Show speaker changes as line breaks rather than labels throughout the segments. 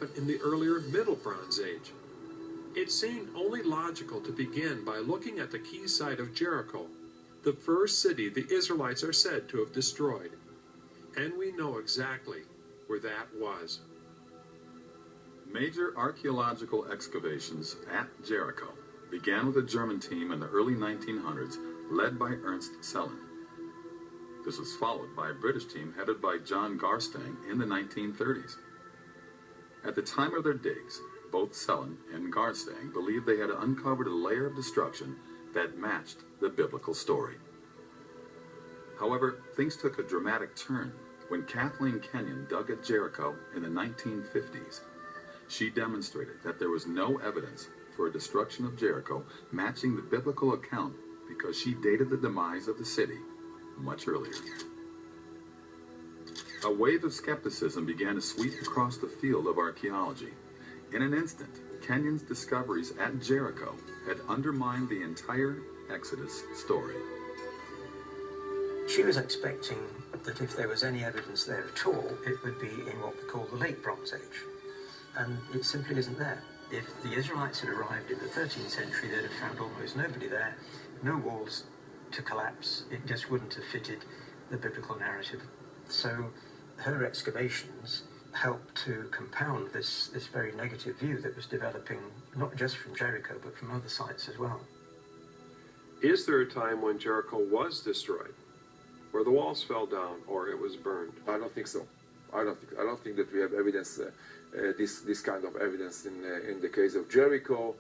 happen in the earlier Middle Bronze Age. It seemed only logical to begin by looking at the key site of Jericho, the first city the Israelites are said to have destroyed. And we know exactly where that was.
Major archaeological excavations at Jericho began with a German team in the early 1900s led by Ernst Salomon. This was followed by a British team headed by John Garstang in the 1930s. At the time of their digs, both Salomon and Garstang believed they had uncovered a layer of destruction that matched the biblical story. However, things took a dramatic turn when Kathleen Kenyon dug at Jericho in the 1950s. She demonstrated that there was no evidence for a destruction of Jericho matching the biblical account because she dated the demise of the city much earlier. A wave of skepticism began to sweep across the field of archaeology. In an instant, Kenyon's discoveries at Jericho had undermined the entire Exodus story.
She was expecting that if there was any evidence there at all, it would be in what we call the late Bronze Age. And it simply isn't there. If the Israelites had arrived in the 13th century, they'd have found almost nobody there, no walls to collapse. It just wouldn't have fitted the biblical narrative. So her excavations helped to compound this very negative view that was developing, not just from Jericho, but from other sites as well.
Is there a time when Jericho was destroyed, where the walls fell down or it was burned?
I don't think so. I don't think that we have evidence, this kind of evidence in the case of Jericho,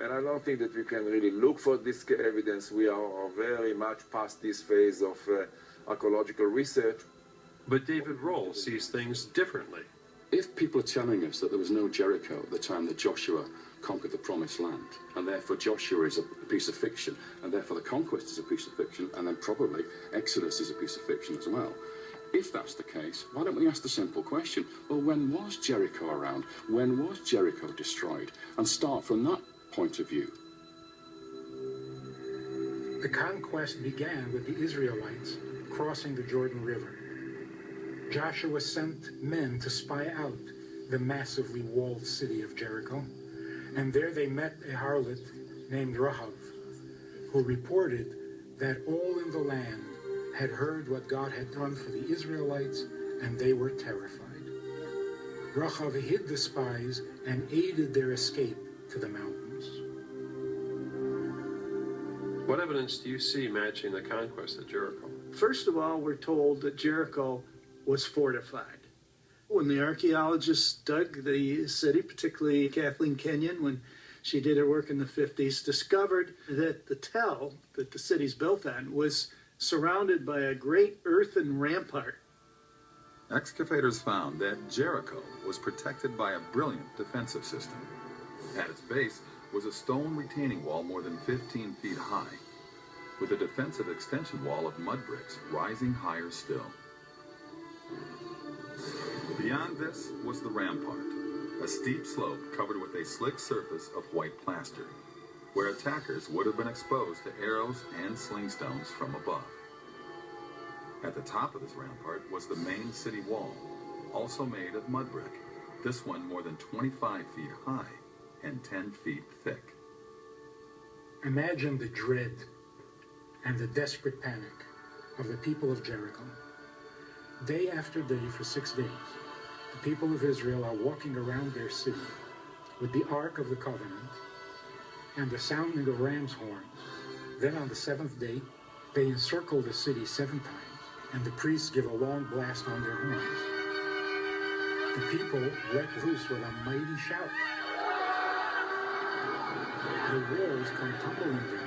and I don't think that we can really look for this evidence. We are very much past this phase of archaeological research.
But David Roll sees things differently.
If people are telling us that there was no Jericho at the time that Joshua conquered the Promised Land, and therefore Joshua is a piece of fiction, and therefore the conquest is a piece of fiction, and then probably Exodus is a piece of fiction as well. If that's the case, why don't we ask the simple question, well, when was Jericho around? When was Jericho destroyed? And start from that point of view.
The conquest began with the Israelites crossing the Jordan River. Joshua sent men to spy out the massively walled city of Jericho, and there they met a harlot named Rahab, who reported that all in the land had heard what God had done for the Israelites, and they were terrified. Rahab hid the spies and aided their escape to the mountains.
What evidence do you see matching the conquest of Jericho?
First of all, we're told that Jericho was fortified. When the archaeologists dug the city, particularly Kathleen Kenyon, when she did her work in the 50s, discovered that the tell that the city's built on was surrounded by a great earthen rampart.
Excavators found that Jericho was protected by a brilliant defensive system. At its base was a stone retaining wall more than 15 feet high, with a defensive extension wall of mud bricks rising higher still. Beyond this was the rampart, a steep slope covered with a slick surface of white plaster, where attackers would have been exposed to arrows and sling stones from above. At the top of this rampart was the main city wall, also made of mud brick, this one more than 25 feet high and 10 feet thick.
Imagine the dread and the desperate panic of the people of Jericho. Day after day for 6 days, the people of Israel are walking around their city with the Ark of the Covenant and the sounding of ram's horns. Then on the 7th day, they encircle the city 7 times, and the priests give a long blast on their horns. The people let loose with a mighty shout. The walls come tumbling down.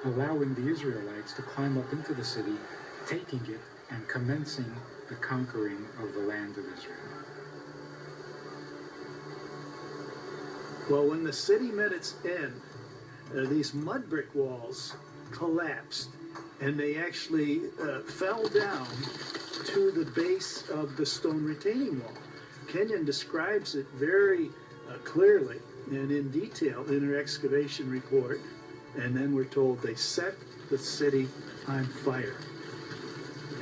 Allowing the Israelites to climb up into the city, taking it and commencing the conquering of the land of Israel.
Well, when the city met its end, these mud brick walls collapsed, and they actually fell down to the base of the stone retaining wall. Kenyon describes it very clearly. and in detail in her excavation report. And then we're told they set the city on fire.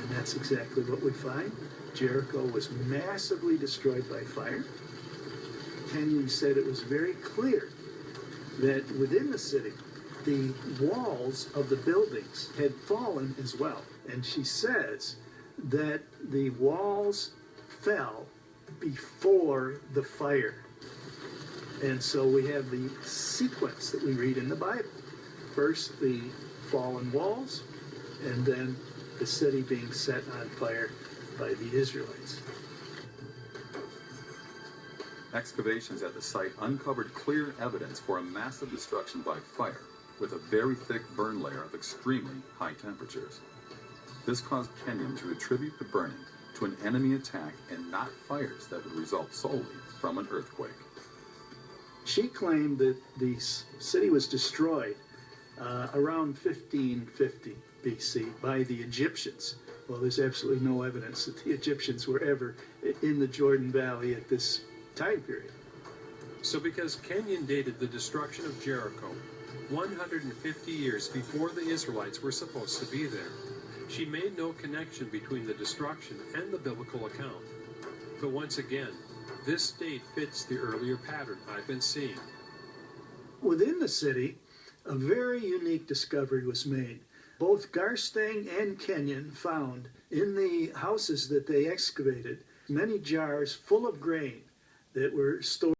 And that's exactly what we find. Jericho was massively destroyed by fire. Kenyon said it was very clear that within the city, the walls of the buildings had fallen as well. And she says that the walls fell before the fire. And so we have the sequence that we read in the Bible. First, the fallen walls, and then the city being set on fire by the Israelites.
Excavations at the site uncovered clear evidence for a massive destruction by fire, with a very thick burn layer of extremely high temperatures. This caused Kenyon to attribute the burning to an enemy attack and not fires that would result solely from an earthquake.
She claimed that the city was destroyed around 1550 BC by the Egyptians. Well, there's absolutely no evidence that the Egyptians were ever in the Jordan Valley at this time period.
So because Kenyon dated the destruction of Jericho 150 years before the Israelites were supposed to be there, she made no connection between the destruction and the biblical account. But once again, this date fits the earlier pattern I've been seeing.
Within the city, a very unique discovery was made. Both Garstang and Kenyon found in the houses that they excavated many jars full of grain that were stored